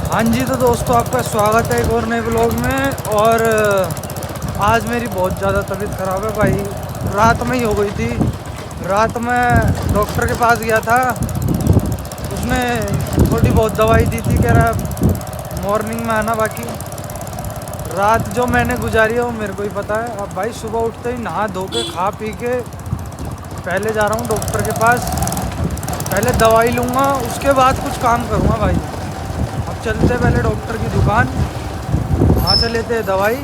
हाँ जी, तो दोस्तों आपका स्वागत है एक और नए ब्लॉग में। और आज मेरी बहुत ज़्यादा तबीयत ख़राब है भाई। रात में ही हो गई थी। रात में डॉक्टर के पास गया था, उसने थोड़ी बहुत दवाई दी थी, कह रहा मॉर्निंग में आना। बाकी रात जो मैंने गुजारी है वो मेरे को ही पता है। अब भाई सुबह उठते ही नहा धो के खा पी के पहले जा रहा हूँ डॉक्टर के पास। पहले दवाई लूँगा, उसके बाद कुछ काम करूँगा भाई। अब चलते पहले डॉक्टर की दुकान, वहाँ से लेते हैं दवाई,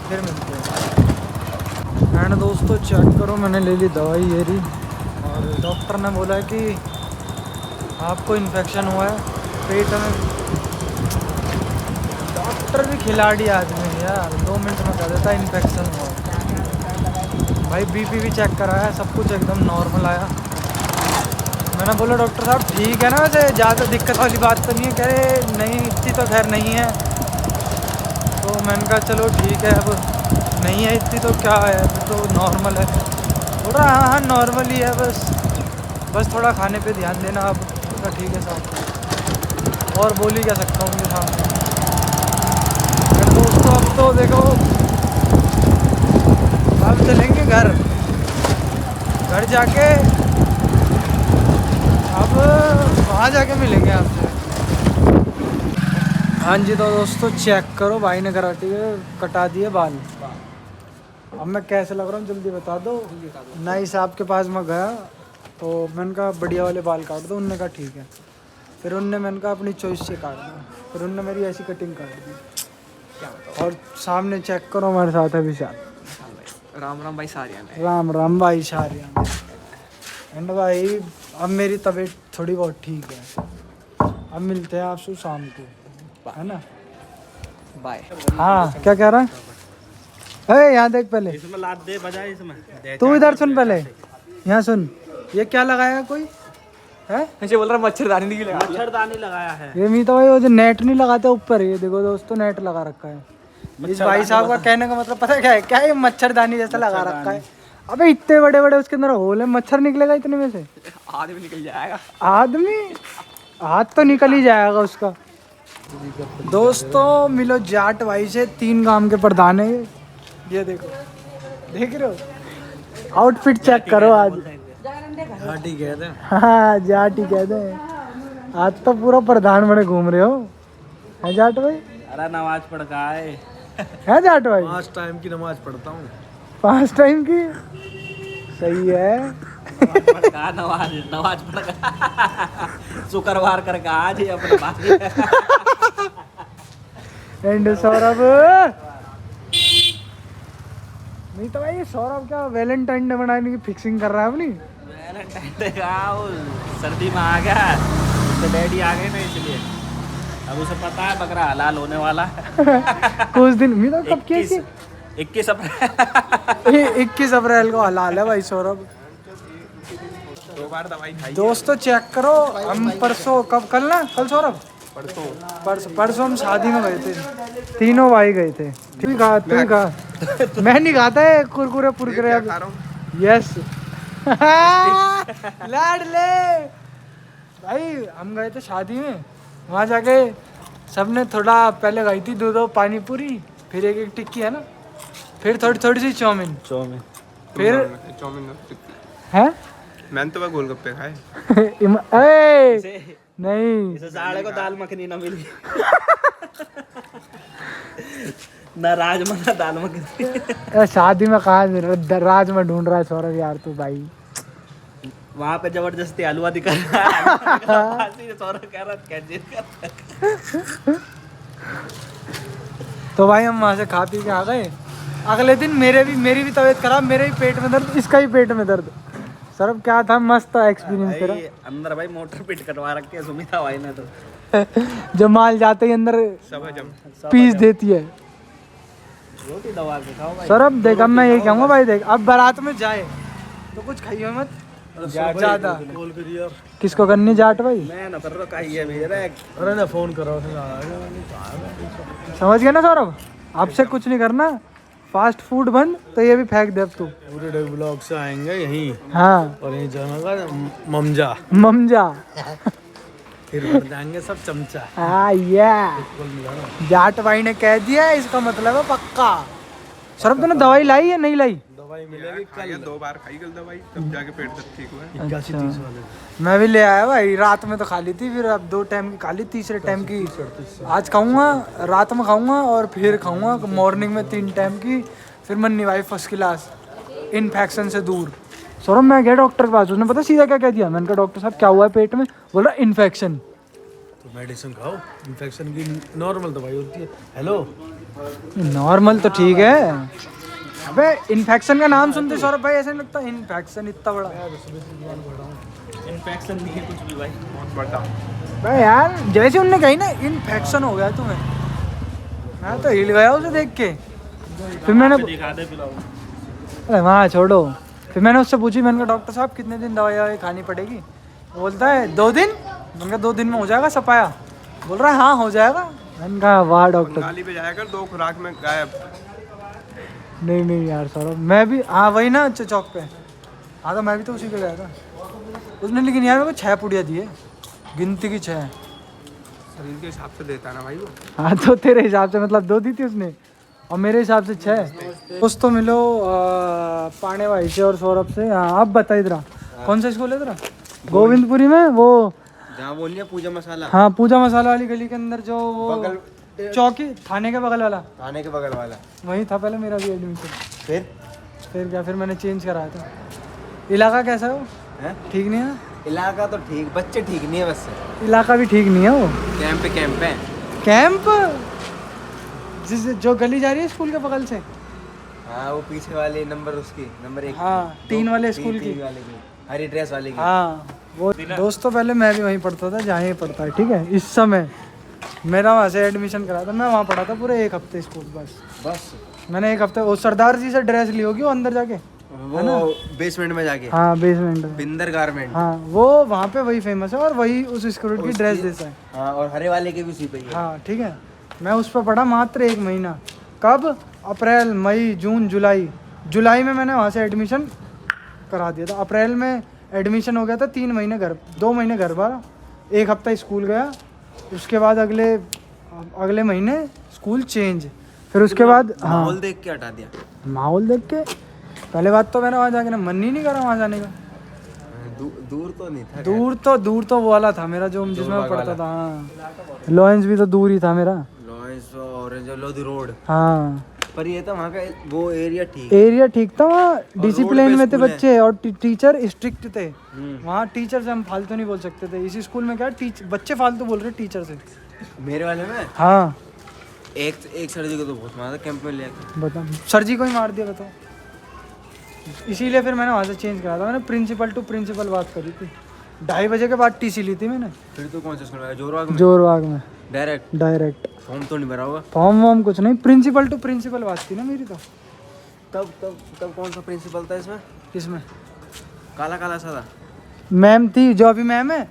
फिर मिलते हैं। एंड दोस्तों चेक करो, मैंने ले ली दवाई ये रही। और डॉक्टर ने बोला है कि आपको इन्फेक्शन हुआ है पेट में। डॉक्टर भी खिलाड़ी आदमी है यार, 2 मिनट में कह देता है इन्फेक्शन हुआ है। भाई बीपी भी चेक कराया, सब कुछ एकदम नॉर्मल आया। मैंने बोला डॉक्टर साहब ठीक है ना, वैसे ज़्यादा दिक्कत वाली बात तो नहीं है? कह रहे नहीं, इतनी तो खैर नहीं है। तो मैंने कहा चलो ठीक है, अब नहीं है इतनी तो क्या है, अभी तो नॉर्मल है। बोल रहा हाँ नॉर्मल ही है, बस थोड़ा खाने पे ध्यान देना। अब तो ठीक है साहब, और बोल ही क्या सकता हूँ साहब। दोस्तों अब तो देखो, अब चलेंगे घर जाके, अब वहाँ जाके मिलेंगे आपसे। हाँ जी, तो दोस्तों चेक करो, भाई ने कटा दिए बाल। अब मैं कैसे लग रहा हूँ जल्दी बता दो। नाई साहब के पास मैं गया तो मैंने कहा बढ़िया वाले बाल काट दो, उनने कहा ठीक है। फिर उनने मैंने कहा अपनी चॉइस से काट दिया, फिर उनने मेरी ऐसी कटिंग काट दी। और सामने चेक करो, हमारे साथ है विशाल। राम राम भाई सारियान। राम राम भाई सारियान। एंड भाई अब मेरी तबीयत थोड़ी बहुत ठीक है। अब मिलते हैं आपसे शाम को, है ना? बाय। हाँ क्या कह रहा है? अरे यहाँ देख पहले, इसमें लाद दे बजाए इसमें। तू इधर सुन पहले, यहाँ सुन। ये क्या लगाया कोई है? ऐसे बोल रहा मच्छरदानी नहीं लगाया। मच्छरदानी लगाया है। ये मी तो भाई वो जो नेट नहीं लगाते ऊपर, ये देखो दोस्तों नेट लगा रखा है। इस भाई साहब का कहने का मतलब पता है क्या है? क्या ये मच्छरदानी जैसा लगा रखा है। अबे इतने बड़े बड़े उसके अंदर होल है, मच्छर निकलेगा इतने में से? आदमी निकल जाएगा। आदमी हाथ तो निकल ही जाएगा उसका। दोस्तों मिलो जाट भाई से, 3 गांव के प्रधान है ये देखो, देख रहे हो? आउटफिट चेक करो आज। जाटी कहते हैं। हाँ जाट ही कहते हैं। आज तो पूरा प्रधान बने घूम रहे हो, है जाट भाई? अरे नमाज पढ़ का है जाट भाई? 5 टाइम की नमाज पढ़ता हूँ। 5 टाइम की? सही है। नमाज पढ़ का शुक्रवार कर का आज ही अपना बाकी। एंड सौरभ नहीं तो भाई, सौरभ क्या वैलेंटाइन डे मनाने की फिक्सिंग कर रहा है अपनी? वैलेंटाइन डे का वो सर्दी में आ गया तो डैडी आ गए ना, इसलिए अब उसे पता है बकरा हलाल होने वाला है। कुछ दिन में तो कब की 21 अप्रैल 21 अप्रैल को हलाल है भाई सौरभ। 2 बार दवाई खाई। दोस्तों चेक करो, हम परसों कल ना, कल सौरभ परसों हम शादी में गए थे, तीनों भाई गए थे। तू ही खा मैं नहीं खाता है कुरकुरे पुरकुरे। यस लाडले भाई, हम गए थे शादी में, वहाँ जाके सबने थोड़ा पहले खाई थी 2 पानी पूरी, फिर एक टिक्की है ना, फिर थोड़ी सी चाउमीन, फिर है मैंने तो गोलगप्पे खाए। नहीं इसे साले को दाल मखनी ना मिली। ना राजमा ना दाल मखनी। शादी में कहा राजमा ढूंढ रहा है सौरभ यार तू भाई। वहाँ पे जबरदस्ती हलवा दिखा रहा है। सौरभ कह रहा है तो भाई हम वहाँ से खा पी के आ गए। अगले दिन मेरी भी तबीयत खराब, मेरे भी पेट में दर्द, इसका ही पेट में दर्द। सौरभ क्या था, मस्त था एक्सपीरियंस तेरा। अंदर भाई मोटर पिट कटवा रखी है सुमिता भाई ने तो। जो माल जाते ही अंदर पीस देती है। रोटी दबा के खाओ भाई। सौरभ देख, अब मैं यही कहूँगा भाई, देख अब बारात में जाए तो कुछ खाइए मत ज्यादा। किसको करनी जाट भाई? मैं ना कर रहा खाइए मेरे। अरे ना फोन करो। समझ गया ना सौरभ? आपसे कुछ नहीं करना, फास्ट फूड बंद, तो ये भी फेंक दे अब तू। पूरे डे ब्लॉग से आएंगे यहीं। हाँ और यहीं जाना का ममजा। फिर भर जाएंगे सब चमचा। बिल्कुल मिला ना। जाट भाई ने कह दिया इसका मतलब है पक्का। सौरभ तूने दवाई लाई या नहीं लाई? दवाई मिलेगी कल। 2 बार खाई कल दवाई, तब जाके पेट तक ठीक हुआ। 81-30 वाले मैं भी ले आया भाई। रात में तो खा ली थी, फिर अब 2 टाइम की खा ली, तीसरे टाइम की आज खाऊंगा, रात में खाऊंगा और फिर खाऊंगा मॉर्निंग में 3 टाइम की। फिर मन्नी भाई फर्स्ट क्लास, इन्फेक्शन से दूर। सौरभ मैं गया डॉक्टर के पास, उसने पता सीधा क्या कह दिया? मैंने कहा डॉक्टर साहब क्या हुआ है पेट में? बोल रहा इन्फेक्शन। तो मेडिसिन खाओ, इन्फेक्शन की नॉर्मल दवाई होती है। हेलो नॉर्मल तो ठीक है, अबे इन्फेक्शन का नाम सुनते सौरभ भाई ऐसे नहीं लगता इन्फेक्शन इतना बड़ा। इन्फेक्शन नहीं है कुछ भी भाई, बहुत बड़ा। भाई यार जैसे उनने कही ना इन्फेक्शन हो गया तुम्हें, मैं तो हिल गया उसे देख के। फिर मैंने दिखा दे पिलाओ। अरे वहाँ छोड़ो। फिर मैंने उससे पूछी, मैंने कहा डॉक्टर साहब कितने दिन दवाई खानी पड़ेगी? वो बोलता है 2 दिन। मैंने कहा 2 दिन में हो जाएगा सपाया? बोल रहा है हाँ हो जाएगा। मैंने कहा वाह डॉक्टर। गाली पे जाया कर, 2 खुराक में गायब। नहीं यार सौरभ, मैं भी हाँ वही ना चौक पे। हाँ तो मैं भी तो उसी पे गया था उसने, लेकिन यार मेरे को 6 पुड़िया दिए, गिनती की 6। शरीर के हिसाब से देता है ना भाई वो। हाँ तो तेरे हिसाब से मतलब 2 दी थी उसने और मेरे हिसाब से 6। कुछ तो मिलो पाने भाई से और सौरभ से। हाँ अब बता इधर कौन सा स्कूल है इधर? गोविंदपुरी में वो जहाँ बोल लिया पूजा मसाला। हाँ पूजा मसाला वाली गली के अंदर जो वो बगल चौकी थाने के बगल वाला, थाने के बगल वाला। वहीं था पहले मेरा भी एडमिशन। फिर क्या, फिर मैंने चेंज कराया था। इलाका कैसा है वो? है? ठीक नहीं है? इलाका तो ठीक, बच्चे ठीक नहीं है बस। इलाका भी ठीक नहीं है वो। कैंप है। कैंप जिस जो गली जा रही है स्कूल के बगल से। हाँ वो पीछे वाले नंबर 1। हाँ 3 वाले स्कूल की, हरी ड्रेस वाले की। हाँ वो दोस्तों पहले मैं भी वहीं पढ़ता था जहाँ ही पढ़ता है, ठीक है। इस समय मेरा वहाँ से एडमिशन करा था, मैं वहाँ पढ़ा था पूरे 1 हफ्ते स्कूल। बस मैंने 1 हफ्ते वो सरदार जी से ड्रेस ली होगी वो अंदर जाके, वो बेसमेंट में जाके। हाँ बेसमेंट में, बिंदर गारमेंट। हाँ वो वहाँ पे वही फेमस है और वही उस स्कूल की ड्रेस देता है। हाँ और हरे वाले के भी उसी पे ही है। हाँ ठीक है। मैं उस पर पढ़ा मात्र 1 महीना। कब? अप्रैल, मई, जून, जुलाई में मैंने वहाँ से एडमिशन करा दिया था। अप्रैल में एडमिशन हो गया था, 3 महीने घर, 2 महीने घर बार, 1 हफ्ता स्कूल गया। उसके बाद अगले महीने स्कूल चेंज। फिर उसके बाद माहौल देख के हटा दिया। माहौल देख के पहले बात तो मैंने वहाँ जाके ना मन ही नहीं करा वहाँ जाने का। दूर तो नहीं था। दूर तो वो वाला था मेरा जो जिसमें मैं पढ़ता था। हाँ लॉरेंस भी तो दूर ही था मेरा। Lawrence orange Lodhi road. हाँ पर ये था वहाँ का वो एरिया ठीक था। वहाँ डिसिप्लिन में थे बच्चे और टीचर स्ट्रिक्ट थे। वहाँ टीचर से हम फालतू नहीं बोल सकते थे। इसी स्कूल में क्या बच्चे फालतू बोल रहे टीचर से। मेरे वाले में हाँ एक सर जी को तो बहुत मारा कैंप में ले आके। बता, सर जी को ही मार दिया बताओ। इसीलिए फिर मैंने वहाँ से चेंज करा था। मैंने प्रिंसिपल टू प्रिंसिपल बात करी थी। 2:30 बजे के बाद टीसी ली थी मैंने। फिर तो कौन सा स्कूल है? जोरबाग में डायरेक्ट। फॉर्म तो नहीं भरा होगा? फॉर्म वॉर्म कुछ नहीं, प्रिंसिपल टू प्रिंसिपल बात थी ना मेरी तो। तब कौन सा प्रिंसिपल था इसमें? किसमें? काला सा था। मैम थी जो अभी मैम है,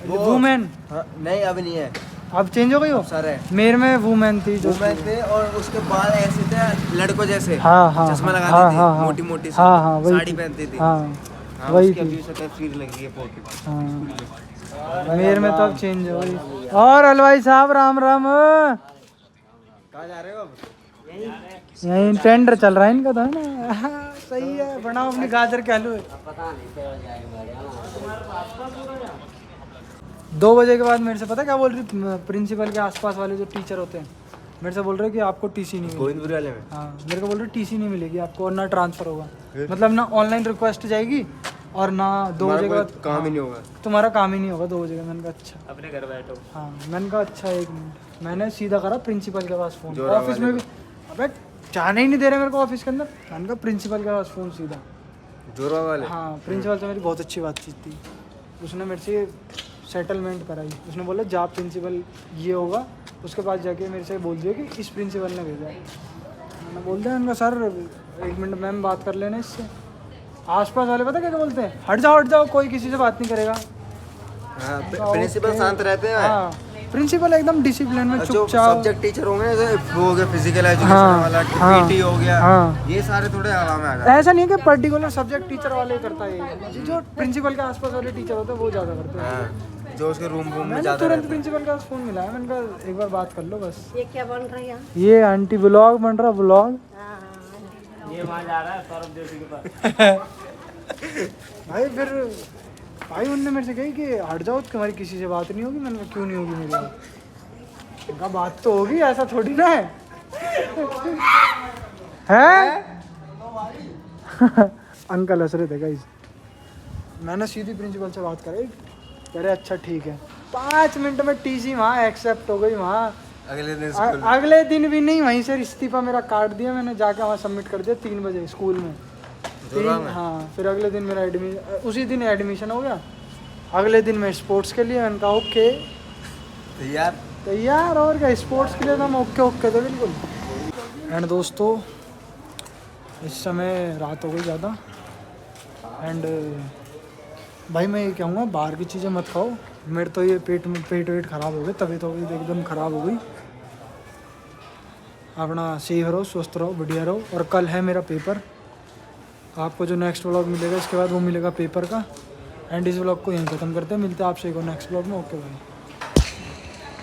वुमेन। हाँ, नहीं अभी नहीं है, अब चेंज हो गई हो। सर है। मेरे में वुमेन थी जो थे और उसके बाल ऐसे थे लड़कों जैसे। हाँ चश्मा लगाती थी, हाँ मोटी मोटी सी, हाँ वही साड़ी थी। पहनती थी। हाँ वही उसकी थी। अभी से तस्वीर लगी है फोटो। हाँ मेरे में तो अब चेंज हो गई। और हलवाई साहब राम राम। कहाँ जा रहे हो अब? यहीं टेंडर चल रहा है इनका था ना। हाँ, सही है, बनाओ अपनी गाजर के हलवे। 2 बजे के बाद मेरे से पता क्या बोल रही प्रिंसिपल के आसपास वाले जो टीचर होते हैं, मेरे से बोल रहे कि आपको टीसी नहीं मिलेगी। गोविंदपुरी वाले में? हाँ मेरे को बोल रहे टीसी नहीं मिलेगी आपको और ना ट्रांसफ़र होगा, मतलब ना ऑनलाइन रिक्वेस्ट जाएगी और ना 2 बजे के बाद काम ही नहीं होगा, तुम्हारा काम ही नहीं होगा 2 बजे का। मैंने कहा अच्छा, अपने घर बैठो। हाँ मैंने कहा अच्छा 1 मिनट। मैंने सीधा करा प्रिंसिपल के पास फ़ोन। ऑफिस में भी अबे जाने ही नहीं दे रहे मेरे को ऑफिस के अंदर। मैंने कहा प्रिंसिपल के पास फ़ोन सीधा। जोरा वाले? हाँ प्रिंसिपल से मेरी बहुत अच्छी बातचीत थी। उसने मेरे से सेटलमेंट कराई। उसने बोला जा प्रिंसिपल ये होगा, उसके पास जाके मेरे से बोल दिया कि इस प्रिंसिपल ने भेजा है। मैंने बोल दिया उनका सर 1 मिनट मैम बात कर लेना इससे। आसपास वाले पता क्या बोलते हैं, हट जाओ कोई किसी से बात नहीं करेगा। प्रिंसिपल शांत रहते हैं। हाँ प्रिंसिपल एकदम डिसिप्लिन में चुपचाप। सब्जेक्ट टीचर होंगे जैसे वो हो गया फिजिकल एजुकेशन वाला, पीटी हो गया, ये सारे थोड़े हवा में आ गए। ऐसा नहीं है कि पर्टिकुलर सब्जेक्ट टीचर वाले करता है, जो प्रिंसिपल के आसपास वाले टीचर होते हैं वो ज़्यादा करते हैं। जो उसके रूम में मैंने जाता तुरंत रहता है। प्रिंसिपल का फोन मिला है, मैंने कहा एक बार बात कर लो बस। ये क्या बन रहा है यहाँ? ये आंटी व्लॉग बन रहा, व्लॉग। ये वहाँ जा रहा है सौरभ जोशी के पास। भाई फिर भाई उनने मेरे से कही कि हट जाओ, तुम्हारी किसी से बात नहीं होगी। मैंने कहा क्यों नहीं होगी मेरी बात? उनका बात तो होगी, ऐसा थोड़ी ना है। हैं? अंकल हंस रहे थे गाइस। मैंने सीधी प्रिंसिपल से बात करी, कह रहे अच्छा ठीक है। 5 मिनट में टीसी वहाँ एक्सेप्ट हो गई। वहाँ अगले दिन स्कूल अगले दिन भी नहीं, वहीं से इस्तीफा मेरा काट दिया मैंने, जाके वहाँ सबमिट कर दिया 3 बजे स्कूल में। जोरा में। हाँ, फिर अगले दिन मेरा एडमिशन, उसी दिन एडमिशन हो गया। अगले दिन मैं स्पोर्ट्स के लिए, मैंने कहा ओके तैयार। और क्या, स्पोर्ट्स के लिए तो हम ओके थे बिल्कुल। एंड दोस्तों इस समय रात हो गई ज़्यादा। एंड भाई मैं ये कहूँगा बाहर की चीज़ें मत खाओ। मेरे तो ये पेट वेट ख़राब हो गए, तबीयत हो गई एकदम ख़राब हो गई। अपना सेफ रहो, स्वस्थ रहो, बढ़िया रहो। और कल है मेरा पेपर। आपको जो नेक्स्ट व्लॉग मिलेगा इसके बाद वो मिलेगा पेपर का। एंड इस व्लॉग को यहीं ख़त्म करते हैं। मिलते हैं आपसे एक और नेक्स्ट व्लॉग में। ओके भाई।